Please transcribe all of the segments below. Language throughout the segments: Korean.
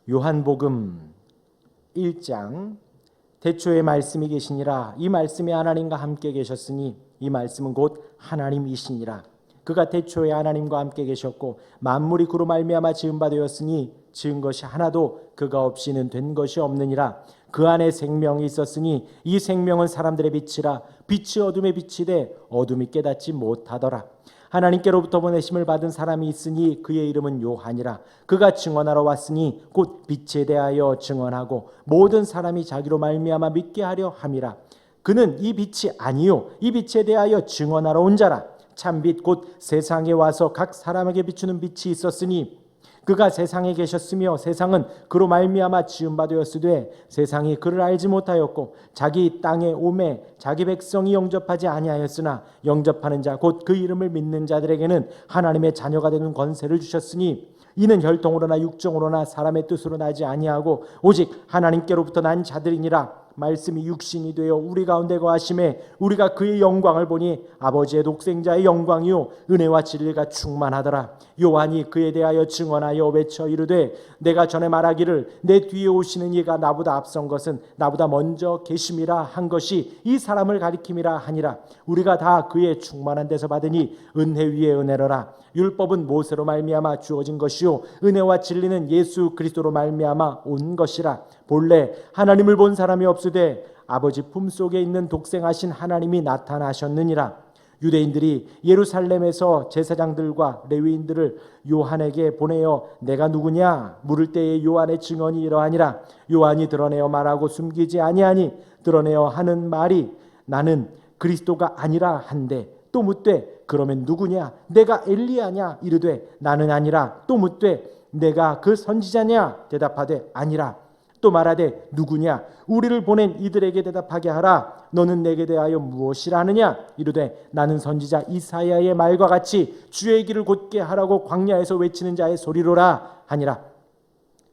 요한복음 1장 태초에 말씀이 계시니라. 이 말씀이 하나님과 함께 계셨으니 이 말씀은 곧 하나님이시니라. 그가 태초에 하나님과 함께 계셨고 만물이 그로 말미암아 지은 바 되었으니 지은 것이 하나도 그가 없이는 된 것이 없느니라. 그 안에 생명이 있었으니 이 생명은 사람들의 빛이라. 빛이 어둠에 비치되 어둠이 깨닫지 못하더라. 하나님께로부터 보내심을 받은 사람이 있으니 그의 이름은 요한이라. 그가 증언하러 왔으니 곧 빛에 대하여 증언하고 모든 사람이 자기로 말미암아 믿게 하려 함이라. 그는 이 빛이 아니요 이 빛에 대하여 증언하러 온 자라. 참빛 곧 세상에 와서 각 사람에게 비추는 빛이 있었으니 그가 세상에 계셨으며 세상은 그로 말미암아 지은 바 되었으되 세상이 그를 알지 못하였고 자기 땅에 오매 자기 백성이 영접하지 아니하였으나 영접하는 자 곧 그 이름을 믿는 자들에게는 하나님의 자녀가 되는 권세를 주셨으니 이는 혈통으로나 육정으로나 사람의 뜻으로 나지 아니하고 오직 하나님께로부터 난 자들이니라. 말씀이 육신이 되어 우리 가운데 거하심에 우리가 그의 영광을 보니 아버지의 독생자의 영광이요 은혜와 진리가 충만하더라. 요한이 그에 대하여 증언하여 외쳐 이르되 내가 전에 말하기를 내 뒤에 오시는 이가 나보다 앞선 것은 나보다 먼저 계심이라 한 것이 이 사람을 가리킴이라 하니라. 우리가 다 그의 충만한 데서 받으니 은혜 위에 은혜로라. 율법은 모세로 말미암아 주어진 것이요 은혜와 진리는 예수 그리스도로 말미암아 온 것이라. 본래 하나님을 본 사람이 없으되 아버지 품속에 있는 독생하신 하나님이 나타나셨느니라. 유대인들이 예루살렘에서 제사장들과 레위인들을 요한에게 보내어 내가 누구냐 물을 때에 요한의 증언이 이러하니라. 요한이 드러내어 말하고 숨기지 아니하니 드러내어 하는 말이 나는 그리스도가 아니라 한데 또 묻되 그러면 누구냐 내가 엘리야냐 이르되 나는 아니라 또 묻되 내가 그 선지자냐 대답하되 아니라 또 말하되 누구냐 우리를 보낸 이들에게 대답하게 하라. 너는 내게 대하여 무엇이라 하느냐 이르되 나는 선지자 이사야의 말과 같이 주의 길을 곧게 하라고 광야에서 외치는 자의 소리로라 하니라.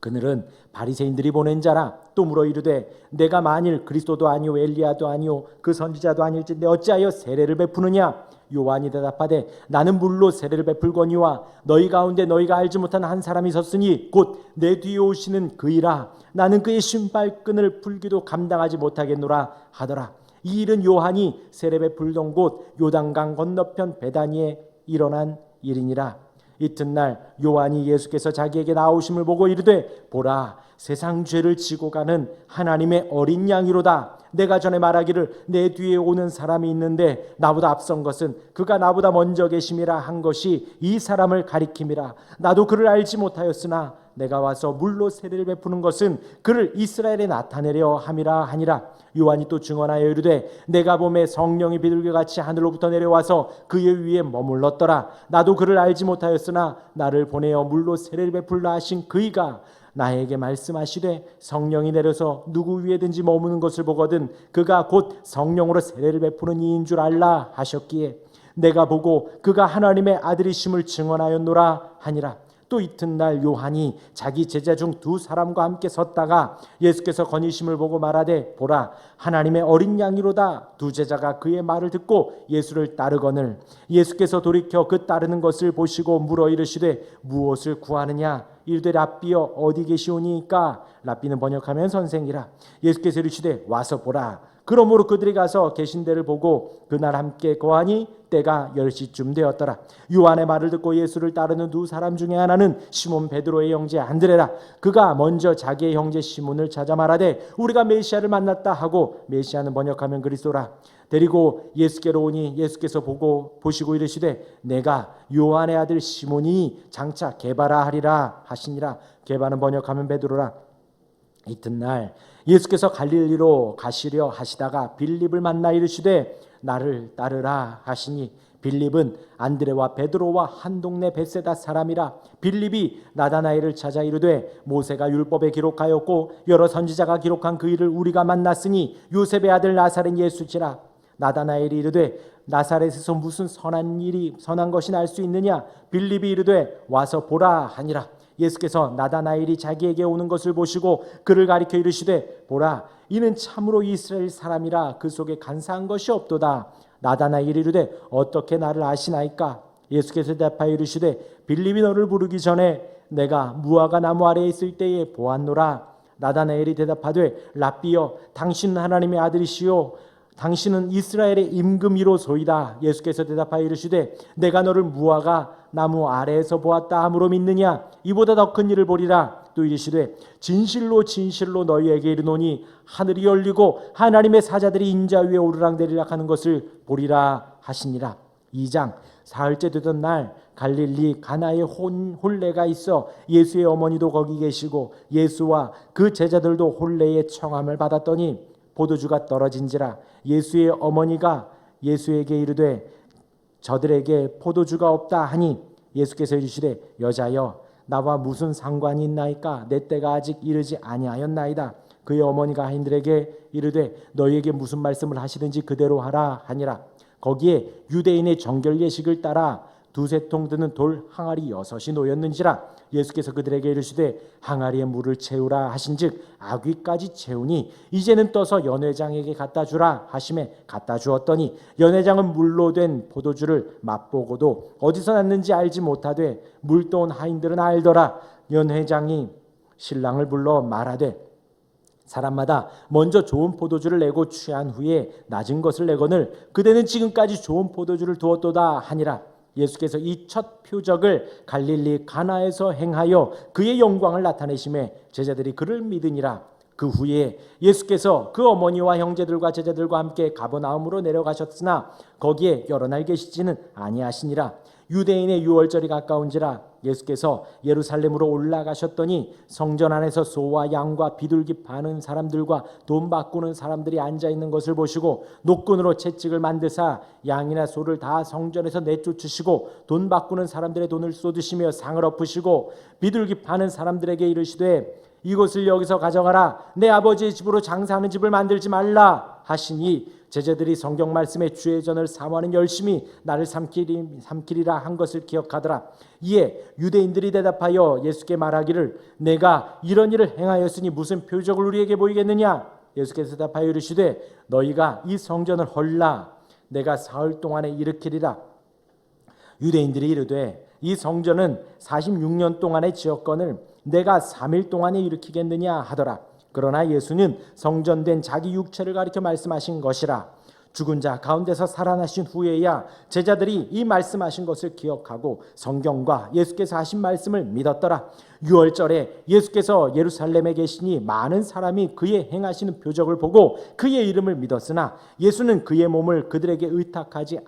그들은 바리새인들이 보낸 자라. 또 물어 이르되 내가 만일 그리스도도 아니요 엘리야도 아니요 그 선지자도 아닐진데 어찌하여 세례를 베푸느냐. 요한이 대답하되 나는 물로 세례를 베풀거니와 너희 가운데 너희가 알지 못한 한 사람이 섰으니 곧 내 뒤에 오시는 그이라. 나는 그의 신발끈을 풀기도 감당하지 못하겠노라 하더라. 이 일은 요한이 세례 베풀던 곳 요단강 건너편 베다니에 일어난 일이니라. 이튿날 요한이 예수께서 자기에게 나오심을 보고 이르되 보라 세상 죄를 지고 가는 하나님의 어린 양이로다. 내가 전에 말하기를 내 뒤에 오는 사람이 있는데 나보다 앞선 것은 그가 나보다 먼저 계심이라 한 것이 이 사람을 가리킴이라. 나도 그를 알지 못하였으나 내가 와서 물로 세례를 베푸는 것은 그를 이스라엘에 나타내려 함이라 하니라. 요한이 또 증언하여 이르되 내가 보매 성령이 비둘기같이 하늘로부터 내려와서 그의 위에 머물렀더라. 나도 그를 알지 못하였으나 나를 보내어 물로 세례를 베풀라 하신 그이가 나에게 말씀하시되 성령이 내려서 누구 위에든지 머무는 것을 보거든 그가 곧 성령으로 세례를 베푸는 이인 줄 알라 하셨기에 내가 보고 그가 하나님의 아들이심을 증언하였노라 하니라. 또 이튿날 요한이 자기 제자 중 두 사람과 함께 섰다가 예수께서 거니심을 보고 말하되 보라 하나님의 어린 양이로다. 두 제자가 그의 말을 듣고 예수를 따르거늘 예수께서 돌이켜 그 따르는 것을 보시고 물어 이르시되 무엇을 구하느냐. 이르되 랍비여 어디 계시오니까. 랍비는 번역하면 선생이라. 예수께서 이르시되 와서 보라. 그러므로 그들이 가서 계신 데를 보고 그날 함께 거하니 때가 10시쯤 되었더라. 요한의 말을 듣고 예수를 따르는 두 사람 중에 하나는 시몬 베드로의 형제 안드레라. 그가 먼저 자기의 형제 시몬을 찾아 말하되 우리가 메시아를 만났다 하고 메시아는 번역하면 그리스도라. 데리고 예수께로 오니 예수께서 보시고 이르시되 내가 요한의 아들 시몬이 장차 게바라 하리라 하시니라. 게바는 번역하면 베드로라. 이튿날 예수께서 갈릴리로 가시려 하시다가 빌립을 만나 이르시되 나를 따르라 하시니 빌립은 안드레와 베드로와 한 동네 벳세다 사람이라. 빌립이 나다나엘을 찾아 이르되 모세가 율법에 기록하였고 여러 선지자가 기록한 그 일을 우리가 만났으니 요셉의 아들 나사렛 예수지라. 나다나엘이 이르되 나사렛에서 무슨 선한 것이 날 수 있느냐. 빌립이 이르되 와서 보라 하니라. 예수께서 나다나엘이 자기에게 오는 것을 보시고 그를 가리켜 이르시되 보라 이는 참으로 이스라엘 사람이라. 그 속에 간사한 것이 없도다. 나다나엘이 이르되 어떻게 나를 아시나이까. 예수께서 대답하여 이르시되 빌립이 너를 부르기 전에 내가 무화과 나무 아래에 있을 때에 보았노라. 나다나엘이 대답하되 랍비여 당신은 하나님의 아들이시요 당신은 이스라엘의 임금이로소이다. 예수께서 대답하여 이르시되 내가 너를 무화과 나무 아래에서 보았다 함으로 믿느냐? 이보다 더 큰 일을 보리라. 또 이르시되 진실로 진실로 너희에게 이르노니 하늘이 열리고 하나님의 사자들이 인자 위에 오르락내리락 하는 것을 보리라 하시니라. 2장 사흘째 되던 날 갈릴리 가나에 혼례가 있어 예수의 어머니도 거기 계시고 예수와 그 제자들도 혼례의 청함을 받았더니 포도주가 떨어진지라. 예수의 어머니가 예수에게 이르되 저들에게 포도주가 없다 하니 예수께서 이르시되 여자여 나와 무슨 상관이 있나이까? 내 때가 아직 이르지 아니하였나이다. 그의 어머니가 하인들에게 이르되 너희에게 무슨 말씀을 하시든지 그대로 하라 하니라. 거기에 유대인의 정결 예식을 따라 두세 통 드는 돌 항아리 6이 놓였는지라. 예수께서 그들에게 이르시되 항아리에 물을 채우라 하신즉 아귀까지 채우니 이제는 떠서 연회장에게 갖다 주라 하심에 갖다 주었더니 연회장은 물로 된 포도주를 맛보고도 어디서 났는지 알지 못하되 물 떠온 하인들은 알더라. 연회장이 신랑을 불러 말하되 사람마다 먼저 좋은 포도주를 내고 취한 후에 낮은 것을 내거늘 그대는 지금까지 좋은 포도주를 두었도다 하니라. 예수께서 이 첫 표적을 갈릴리 가나에서 행하여 그의 영광을 나타내심에 제자들이 그를 믿으니라. 그 후에 예수께서 그 어머니와 형제들과 제자들과 함께 가버나움으로 내려가셨으나 거기에 여러 날 계시지는 아니하시니라. 유대인의 유월절이 가까운지라. 예수께서 예루살렘으로 올라가셨더니 성전 안에서 소와 양과 비둘기 파는 사람들과 돈 바꾸는 사람들이 앉아 있는 것을 보시고 노끈으로 채찍을 만드사 양이나 소를 다 성전에서 내쫓으시고 돈 바꾸는 사람들의 돈을 쏟으시며 상을 엎으시고 비둘기 파는 사람들에게 이르시되 이것을 여기서 가져가라. 내 아버지의 집으로 장사하는 집을 만들지 말라 하시니 제자들이 성경 말씀에 주의 전을 사모하는 열심히 나를 삼키리라 한 것을 기억하더라. 이에 유대인들이 대답하여 예수께 말하기를 내가 이런 일을 행하였으니 무슨 표적을 우리에게 보이겠느냐? 예수께서 대답하여 이르시되 너희가 이 성전을 헐라 내가 사흘 동안에 일으키리라. 유대인들이 이르되 이 성전은 46년 동안의 지었건을 내가 3일 동안에 일으키겠느냐 하더라. 그러나 예수는 성전된 자기 육체를 가리켜 말씀하신 것이라. 죽은 자 가운데서 살아나신 후에야 제자들이 이 말씀하신 것을 기억하고 성경과 예수께서 하신 말씀을 믿었더라. 유월절에 예수께서 예루살렘에 계시니 많은 사람이 그의 행하시는 표적을 보고 그의 이름을 믿었으나 예수는 그의 몸을 그들에게 의탁하지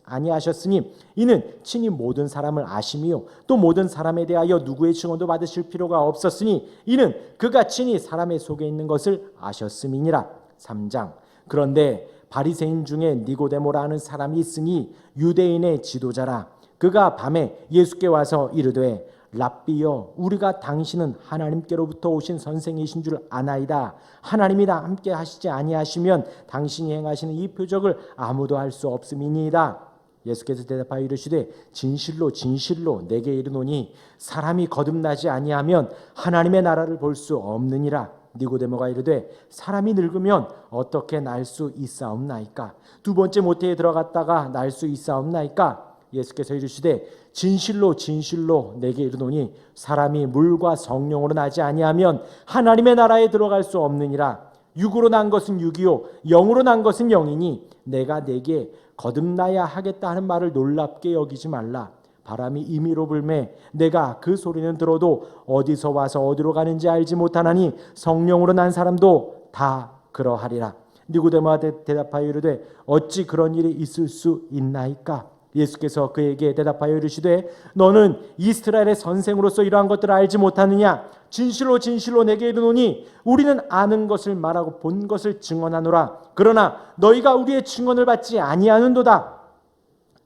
아니하셨으니 이는 친히 모든 사람을 아심이요 또 모든 사람에 대하여 누구의 증언도 받으실 필요가 없었으니 이는 그가 친히 사람의 속에 있는 것을 아셨음이니라. 3장 그런데 바리새인 중에 니고데모라 하는 사람이 있으니 유대인의 지도자라. 그가 밤에 예수께 와서 이르되 랍비여 우리가 당신은 하나님께로부터 오신 선생이신 줄 아나이다. 하나님이 다 함께 하시지 아니하시면 당신이 행하시는 이 표적을 아무도 할 수 없음이니이다. 예수께서 대답하여 이르시되 진실로 진실로 내게 이르노니 사람이 거듭나지 아니하면 하나님의 나라를 볼 수 없느니라. 니고데모가 이르되 사람이 늙으면 어떻게 날 수 있사옵나이까? 두 번째 모태에 들어갔다가 날 수 있사옵나이까? 예수께서 이르시되 진실로 진실로 내게 이르노니 사람이 물과 성령으로 나지 아니하면 하나님의 나라에 들어갈 수 없느니라. 육으로 난 것은 육이요 영으로 난 것은 영이니 내가 내게 거듭나야 하겠다 하는 말을 놀랍게 여기지 말라. 바람이 임의로 불매 내가 그 소리는 들어도 어디서 와서 어디로 가는지 알지 못하나니 성령으로 난 사람도 다 그러하리라. 니고데모가 대답하여 이르되 어찌 그런 일이 있을 수 있나이까? 예수께서 그에게 대답하여 이르시되 너는 이스라엘의 선생으로서 이러한 것들을 알지 못하느냐? 진실로 진실로 내게 이르노니 우리는 아는 것을 말하고 본 것을 증언하노라. 그러나 너희가 우리의 증언을 받지 아니하는도다.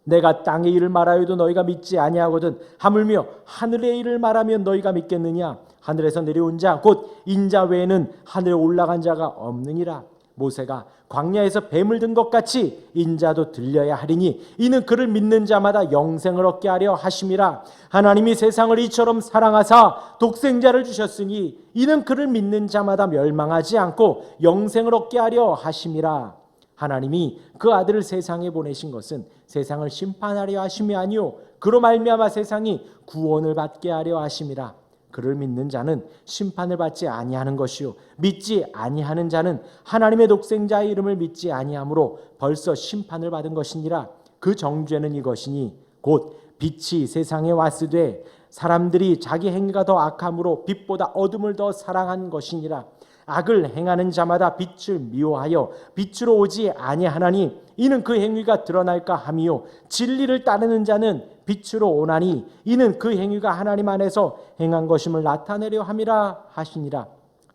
내가 땅의 일을 말하여도 너희가 믿지 아니하거든 하물며 하늘의 일을 말하면 너희가 믿겠느냐? 하늘에서 내려온 자 곧 인자 외에는 하늘에 올라간 자가 없느니라. 모세가 광야에서 뱀을 든 것 같이 인자도 들려야 하리니 이는 그를 믿는 자마다 영생을 얻게 하려 하심이라. 하나님이 세상을 이처럼 사랑하사 독생자를 주셨으니 이는 그를 믿는 자마다 멸망하지 않고 영생을 얻게 하려 하심이라. 하나님이 그 아들을 세상에 보내신 것은 세상을 심판하려 하심이 아니요 그로 말미암아 세상이 구원을 받게 하려 하심이라. 그를 믿는 자는 심판을 받지 아니하는 것이요 믿지 아니하는 자는 하나님의 독생자의 이름을 믿지 아니하므로 벌써 심판을 받은 것이니라. 그 정죄는 이것이니 곧 빛이 세상에 왔으되 사람들이 자기 행위가 더 악함으로 빛보다 어둠을 더 사랑한 것이니라. 악을 행하는 자마다 빛을 미워하여 빛으로 오지 아니하나니 이는 그 행위가 드러날까 함이요 진리를 따르는 자는 빛으로 오나니 이는 그 행위가 하나님 안에서 행한 것임을 나타내려 함이라 하시니라.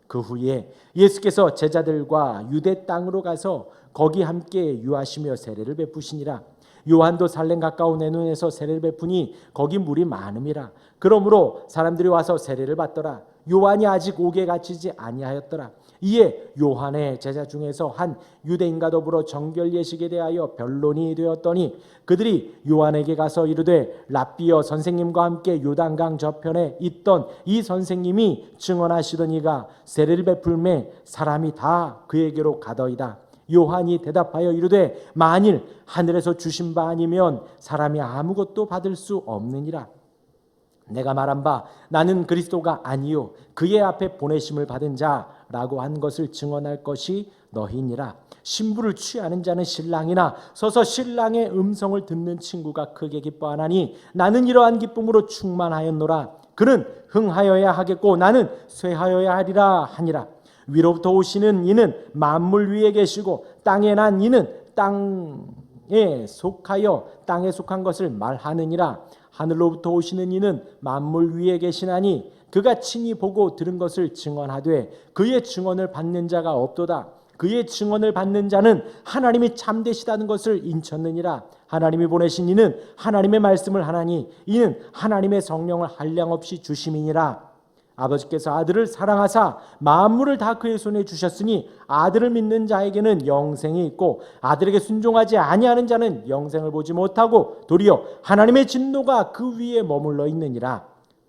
그 후에 예수께서 제자들과 유대 땅으로 가서 거기 함께 유하시며 세례를 베푸시니라. 요한도 살렘 가까운 에논에서 세례를 베푸니 거기 물이 많음이라. 그러므로 사람들이 와서 세례를 받더라. 요한이 아직 옥에 갇히지 아니하였더라. 이에 요한의 제자 중에서 한 유대인과 더불어 정결 예식에 대하여 변론이 되었더니 그들이 요한에게 가서 이르되 랍비여 선생님과 함께 요단강 저편에 있던 이 선생님이 증언하시던 이가 세례를 베풀매 사람이 다 그에게로 가더이다. 요한이 대답하여 이르되 만일 하늘에서 주신 바 아니면 사람이 아무것도 받을 수 없느니라. 내가 말한 바 나는 그리스도가 아니요 그의 앞에 보내심을 받은 자라고 한 것을 증언할 것이 너희니라. 신부를 취하는 자는 신랑이나 서서 신랑의 음성을 듣는 친구가 크게 기뻐하나니 나는 이러한 기쁨으로 충만하였노라. 그는 흥하여야 하겠고 나는 쇠하여야 하리라 하니라. 위로부터 오시는 이는 만물 위에 계시고 땅에 난 이는 땅에 속하여 땅에 속한 것을 말하느니라. 하늘로부터 오시는 이는 만물 위에 계시나니 그가 친히 보고 들은 것을 증언하되 그의 증언을 받는 자가 없도다. 그의 증언을 받는 자는 하나님이 참되시다는 것을 인쳤느니라. 하나님이 보내신 이는 하나님의 말씀을 하나니 이는 하나님의 성령을 한량없이 주심이니라. 아버지께서 아들을 사랑하사 만물을 다 그의 손에 주셨으니 아들을 믿는 자에게는 영생이 있고 아들에게 순종하지 아니하는 자는 영생을 보지 못하고 도리어 하나님의 진노가 그 위에 머물러 있느니라.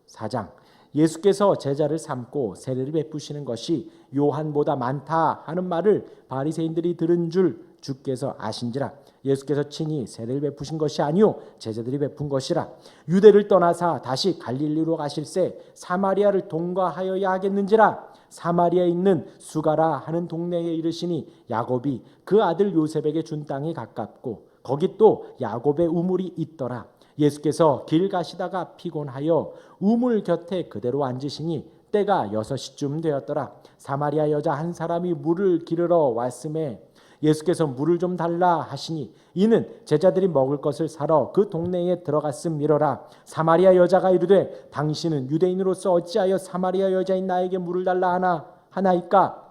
4장 예수께서 제자를 삼고 세례를 베푸시는 것이 요한보다 많다 하는 말을 바리새인들이 들은 줄 주께서 아신지라. 예수께서 친히 세례를 베푸신 것이 아니요 제자들이 베푼 것이라. 유대를 떠나사 다시 갈릴리로 가실새 사마리아를 통과하여야 하겠는지라. 사마리아에 있는 수가라 하는 동네에 이르시니 야곱이 그 아들 요셉에게 준 땅이 가깝고 거기 또 야곱의 우물이 있더라. 예수께서 길 가시다가 피곤하여 우물 곁에 그대로 앉으시니 때가 6시쯤 되었더라. 사마리아 여자 한 사람이 물을 기르러 왔음에 예수께서 물을 좀 달라 하시니 이는 제자들이 먹을 것을 사러 그 동네에 들어갔음이로라. 사마리아 여자가 이르되 당신은 유대인으로서 어찌하여 사마리아 여자인 나에게 물을 달라 하나이까?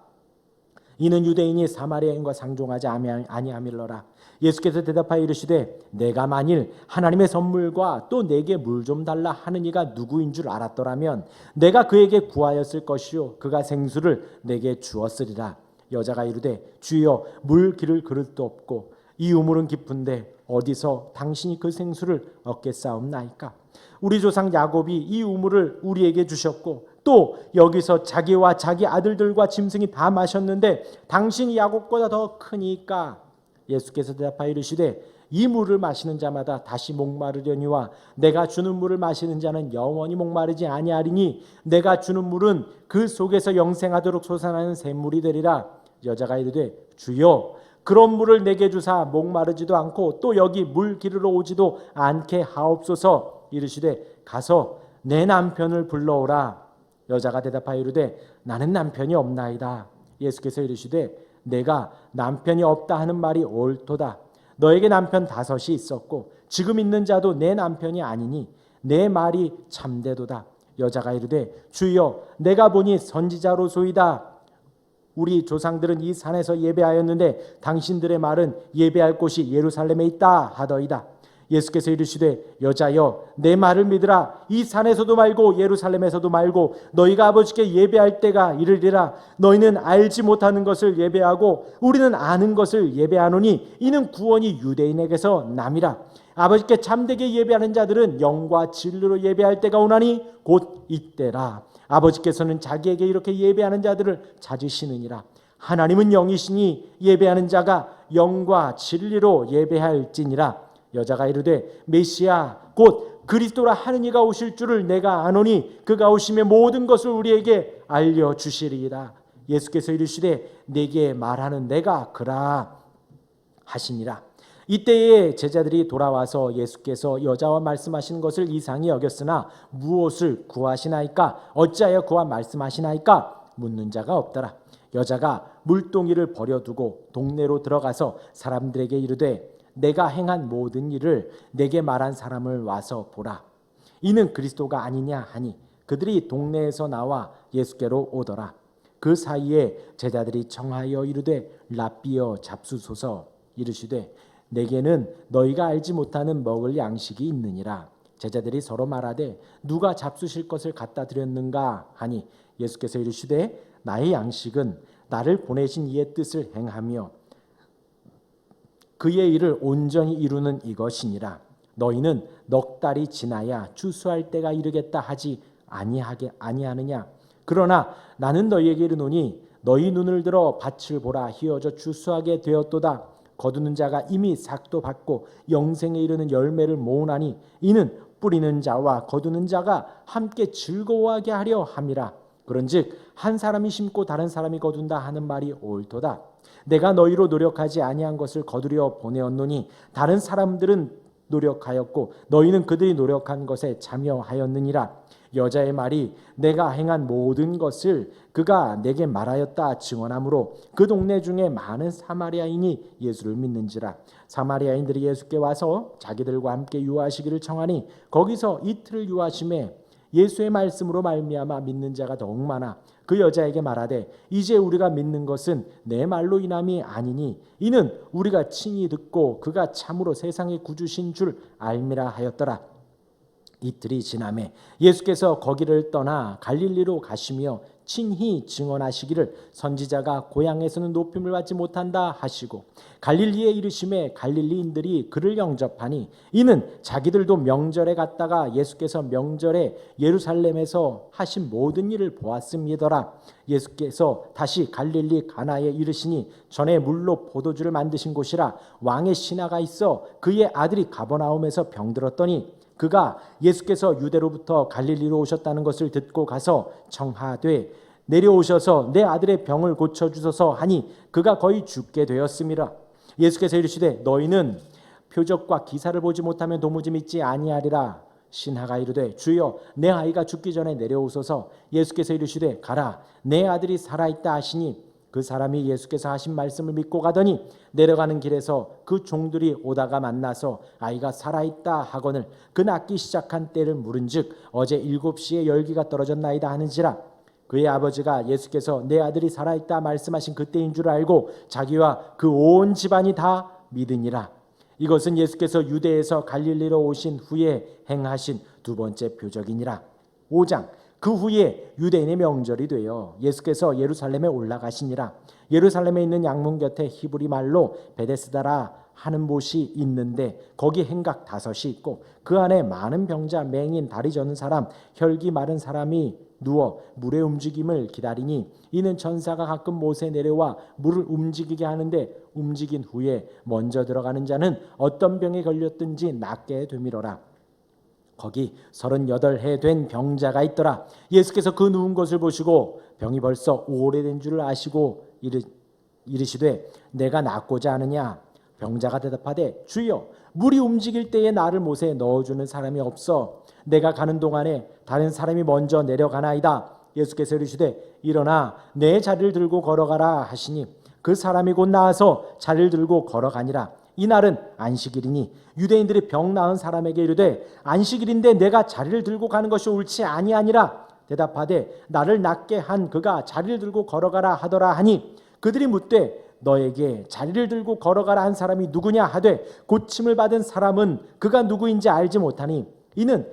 이는 유대인이 사마리아인과 상종하지 아니함이로라. 예수께서 대답하여 이르시되 내가 만일 하나님의 선물과 또 내게 물 좀 달라 하는 이가 누구인 줄 알았더라면 내가 그에게 구하였을 것이요 그가 생수를 내게 주었으리라. 여자가 이르되 주여 물 기를 그릇도 없고 이 우물은 깊은데 어디서 당신이 그 생수를 얻겠사옵나이까? 우리 조상 야곱이 이 우물을 우리에게 주셨고 또 여기서 자기와 자기 아들들과 짐승이 다 마셨는데 당신이 야곱보다 더 크니까? 예수께서 대답하여 이르시되 이 물을 마시는 자마다 다시 목마르려니와 내가 주는 물을 마시는 자는 영원히 목마르지 아니하리니 내가 주는 물은 그 속에서 영생하도록 솟아나는 샘물이 되리라. 여자가 이르되 주여 그런 물을 내게 주사 목마르지도 않고 또 여기 물 기르러 오지도 않게 하옵소서. 이르시되 가서 내 남편을 불러오라. 여자가 대답하여 이르되 나는 남편이 없나이다. 예수께서 이르시되 내가 남편이 없다 하는 말이 옳도다. 너에게 남편 5이 있었고 지금 있는 자도 내 남편이 아니니 내 말이 참되도다. 여자가 이르되 주여 내가 보니 선지자로소이다. 우리 조상들은 이 산에서 예배하였는데 당신들의 말은 예배할 곳이 예루살렘에 있다 하더이다. 예수께서 이르시되 여자여 내 말을 믿으라. 이 산에서도 말고 예루살렘에서도 말고 너희가 아버지께 예배할 때가 이르리라. 너희는 알지 못하는 것을 예배하고 우리는 아는 것을 예배하노니 이는 구원이 유대인에게서 남이라. 아버지께 참되게 예배하는 자들은 영과 진리로 예배할 때가 오나니 곧 이때라. 아버지께서는 자기에게 이렇게 예배하는 자들을 찾으시느니라. 하나님은 영이시니 예배하는 자가 영과 진리로 예배할지니라. 여자가 이르되 메시아 곧 그리스도라 하는 이가 오실 줄을 내가 아노니 그가 오심에 모든 것을 우리에게 알려주시리이다. 예수께서 이르시되 내게 말하는 내가 그라 하시니라. 이때에 제자들이 돌아와서 예수께서 여자와 말씀하신 것을 이상히 여겼으나 무엇을 구하시나이까? 어찌하여 그와 말씀하시나이까? 묻는 자가 없더라. 여자가 물동이를 버려두고 동네로 들어가서 사람들에게 이르되 내가 행한 모든 일을 내게 말한 사람을 와서 보라. 이는 그리스도가 아니냐 하니 그들이 동네에서 나와 예수께로 오더라. 그 사이에 제자들이 청하여 이르되 랍비여 잡수소서. 이르시되 내게는 너희가 알지 못하는 먹을 양식이 있느니라. 제자들이 서로 말하되 누가 잡수실 것을 갖다 드렸는가 하니 예수께서 이르시되 나의 양식은 나를 보내신 이의 뜻을 행하며 그의 일을 온전히 이루는 이것이니라. 너희는 넉 달이 지나야 추수할 때가 이르겠다 하지 아니하느냐. 그러나 나는 너희에게 이르노니 너희 눈을 들어 밭을 보라. 희어져 추수하게 되었도다. 거두는 자가 이미 삭도 받고 영생에 이르는 열매를 모으나니 이는 뿌리는 자와 거두는 자가 함께 즐거워하게 하려 함이라. 그런즉 한 사람이 심고 다른 사람이 거둔다 하는 말이 옳도다. 내가 너희로 노력하지 아니한 것을 거두려 보내었노니 다른 사람들은 노력하였고 너희는 그들이 노력한 것에 참여하였느니라. 여자의 말이 내가 행한 모든 것을 그가 내게 말하였다 증언하므로 그 동네 중에 많은 사마리아인이 예수를 믿는지라. 사마리아인들이 예수께 와서 자기들과 함께 유하시기를 청하니 거기서 이틀을 유하심에 예수의 말씀으로 말미암아 믿는 자가 더욱 많아 그 여자에게 말하되 이제 우리가 믿는 것은 내 말로 인함이 아니니 이는 우리가 친히 듣고 그가 참으로 세상의 구주신 줄 알미라 하였더라. 이틀이 지나매 예수께서 거기를 떠나 갈릴리로 가시며 친히 증언하시기를 선지자가 고향에서는 높임을 받지 못한다 하시고 갈릴리에 이르심에 갈릴리인들이 그를 영접하니 이는 자기들도 명절에 갔다가 예수께서 명절에 예루살렘에서 하신 모든 일을 보았음이더라. 예수께서 다시 갈릴리 가나에 이르시니 전에 물로 포도주를 만드신 곳이라 왕의 신하가 있어 그의 아들이 가버나움에서 병들었더니 그가 예수께서 유대로부터 갈릴리로 오셨다는 것을 듣고 가서 청하되 내려오셔서 내 아들의 병을 고쳐주소서 하니 그가 거의 죽게 되었음이라. 예수께서 이르시되 너희는 표적과 기사를 보지 못하면 도무지 믿지 아니하리라. 신하가 이르되 주여 내 아이가 죽기 전에 내려오소서. 예수께서 이르시되 가라 내 아들이 살아있다 하시니 그 사람이 예수께서 하신 말씀을 믿고 가더니 내려가는 길에서 그 종들이 오다가 만나서 아이가 살아있다 하거늘 그 낫기 시작한 때를 물은즉 어제 7시에 열기가 떨어졌나이다 하는지라. 그의 아버지가 예수께서 내 아들이 살아있다 말씀하신 그때인 줄 알고 자기와 그 온 집안이 다 믿으니라. 이것은 예수께서 유대에서 갈릴리로 오신 후에 행하신 두 번째 표적이니라. 5장. 그 후에 유대인의 명절이 되어 예수께서 예루살렘에 올라가시니라. 예루살렘에 있는 양문 곁에 히브리 말로 베데스다라 하는 곳이 있는데 거기 행각 5이 있고 그 안에 많은 병자, 맹인, 다리 저는 사람, 혈기 마른 사람이 누워 물의 움직임을 기다리니 이는 천사가 가끔 못에 내려와 물을 움직이게 하는데 움직인 후에 먼저 들어가는 자는 어떤 병에 걸렸든지 낫게 되미러라. 거기 38해 된 병자가 있더라. 예수께서 그 누운 것을 보시고 병이 벌써 오래된 줄을 아시고 이르시되 내가 낫고자 하느냐. 병자가 대답하되 주여 물이 움직일 때에 나를 못에 넣어주는 사람이 없어 내가 가는 동안에 다른 사람이 먼저 내려가나이다. 예수께서 이르시되 일어나 내 자리를 들고 걸어가라 하시니 그 사람이 곧 나와서 자리를 들고 걸어가니라. 이날은 안식일이니 유대인들이 병 나은 사람에게 이르되 안식일인데 내가 자리를 들고 가는 것이 옳지 아니하니라. 대답하되 나를 낫게 한 그가 자리를 들고 걸어가라 하더라 하니 그들이 묻되 너에게 자리를 들고 걸어가라 한 사람이 누구냐 하되 고침을 받은 사람은 그가 누구인지 알지 못하니 이는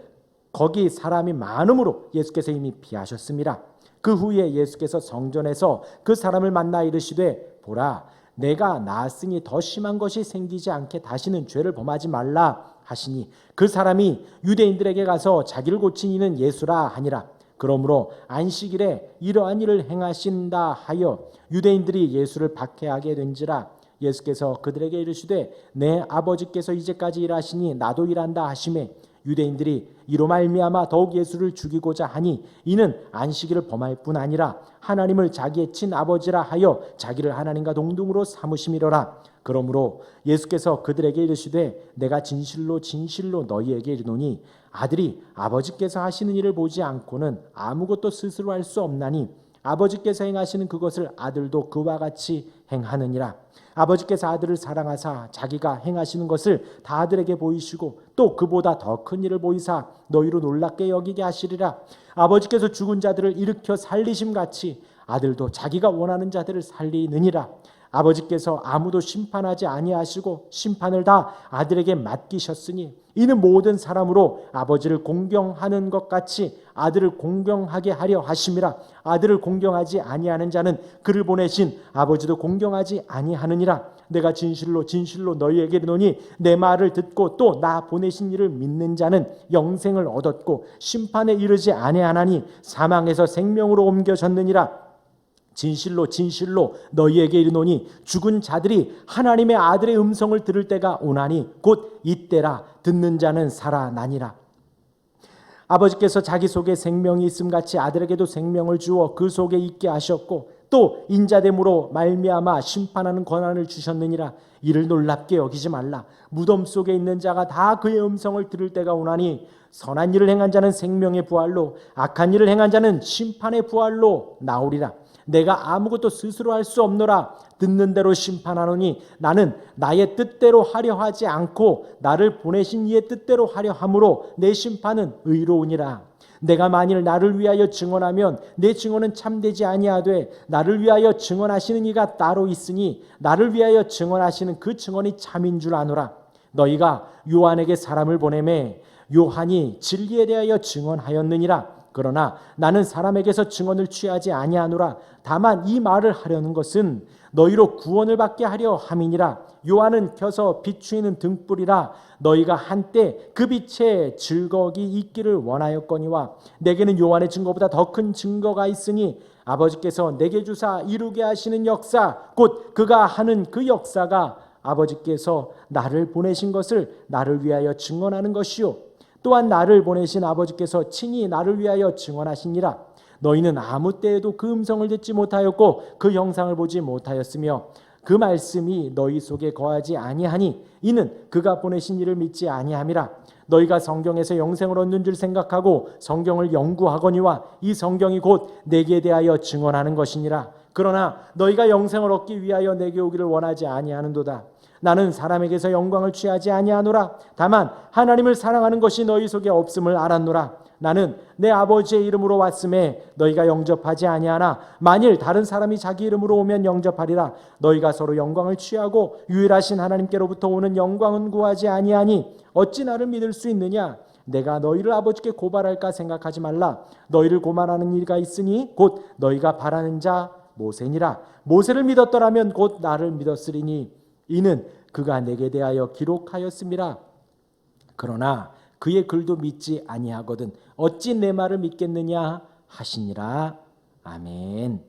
거기 사람이 많음으로 예수께서 이미 피하셨습니다. 그 후에 예수께서 성전에서 그 사람을 만나 이르시되 보라 내가 나았으니 더 심한 것이 생기지 않게 다시는 죄를 범하지 말라 하시니 그 사람이 유대인들에게 가서 자기를 고친 이는 예수라 하니라. 그러므로 안식일에 이러한 일을 행하신다 하여 유대인들이 예수를 박해하게 된지라. 예수께서 그들에게 이르시되 내 아버지께서 이제까지 일하시니 나도 일한다 하시매 유대인들이 이로 말미암아 더욱 예수를 죽이고자 하니 이는 안식일을 범할 뿐 아니라 하나님을 자기의 친아버지라 하여 자기를 하나님과 동등으로 삼으심이로라. 그러므로 예수께서 그들에게 이르시되 내가 진실로 진실로 너희에게 이르노니 아들이 아버지께서 하시는 일을 보지 않고는 아무것도 스스로 할 수 없나니 아버지께서 행하시는 그것을 아들도 그와 같이 행하느니라. 아버지께서 아들을 사랑하사 자기가 행하시는 것을 다 아들에게 보이시고 또 그보다 더 큰 일을 보이사 너희로 놀랍게 여기게 하시리라. 아버지께서 죽은 자들을 일으켜 살리심 같이 아들도 자기가 원하는 자들을 살리느니라. 아버지께서 아무도 심판하지 아니하시고 심판을 다 아들에게 맡기셨으니 이는 모든 사람으로 아버지를 공경하는 것 같이 아들을 공경하게 하려 하심이라. 아들을 공경하지 아니하는 자는 그를 보내신 아버지도 공경하지 아니하느니라. 내가 진실로 진실로 너희에게 이르노니 내 말을 듣고 또 나 보내신 이를 믿는 자는 영생을 얻었고 심판에 이르지 아니하나니 사망에서 생명으로 옮겨졌느니라. 진실로 진실로 너희에게 이르노니 죽은 자들이 하나님의 아들의 음성을 들을 때가 오나니 곧 이때라. 듣는 자는 살아나니라. 아버지께서 자기 속에 생명이 있음같이 아들에게도 생명을 주어 그 속에 있게 하셨고 또 인자됨으로 말미암아 심판하는 권한을 주셨느니라. 이를 놀랍게 여기지 말라. 무덤 속에 있는 자가 다 그의 음성을 들을 때가 오나니 선한 일을 행한 자는 생명의 부활로 악한 일을 행한 자는 심판의 부활로 나오리라. 내가 아무것도 스스로 할 수 없노라. 듣는 대로 심판하노니 나는 나의 뜻대로 하려 하지 않고 나를 보내신 이의 뜻대로 하려 함으로 내 심판은 의로우니라. 내가 만일 나를 위하여 증언하면 내 증언은 참되지 아니하되 나를 위하여 증언하시는 이가 따로 있으니 나를 위하여 증언하시는 그 증언이 참인 줄 아노라. 너희가 요한에게 사람을 보내매 요한이 진리에 대하여 증언하였느니라. 그러나 나는 사람에게서 증언을 취하지 아니하노라. 다만 이 말을 하려는 것은 너희로 구원을 받게 하려 함이니라. 요한은 켜서 비추이는 등불이라. 너희가 한때 그 빛에 즐거이 있기를 원하였거니와 내게는 요한의 증거보다 더 큰 증거가 있으니 아버지께서 내게 주사 이루게 하시는 역사 곧 그가 하는 그 역사가 아버지께서 나를 보내신 것을 나를 위하여 증언하는 것이요 또한 나를 보내신 아버지께서 친히 나를 위하여 증언하시니라. 너희는 아무 때에도 그 음성을 듣지 못하였고 그 형상을 보지 못하였으며 그 말씀이 너희 속에 거하지 아니하니 이는 그가 보내신 이를 믿지 아니함이라. 너희가 성경에서 영생을 얻는 줄 생각하고 성경을 연구하거니와 이 성경이 곧 내게 대하여 증언하는 것이니라. 그러나 너희가 영생을 얻기 위하여 내게 오기를 원하지 아니하는도다. 나는 사람에게서 영광을 취하지 아니하노라. 다만 하나님을 사랑하는 것이 너희 속에 없음을 알았노라. 나는 내 아버지의 이름으로 왔음에 너희가 영접하지 아니하나 만일 다른 사람이 자기 이름으로 오면 영접하리라. 너희가 서로 영광을 취하고 유일하신 하나님께로부터 오는 영광은 구하지 아니하니 어찌 나를 믿을 수 있느냐. 내가 너희를 아버지께 고발할까 생각하지 말라. 너희를 고발하는 이가 있으니 곧 너희가 바라는 자 모세니라. 모세를 믿었더라면 곧 나를 믿었으리니 이는 그가 내게 대하여 기록하였음이라. 그러나 그의 글도 믿지 아니하거든 어찌 내 말을 믿겠느냐 하시니라. 아멘.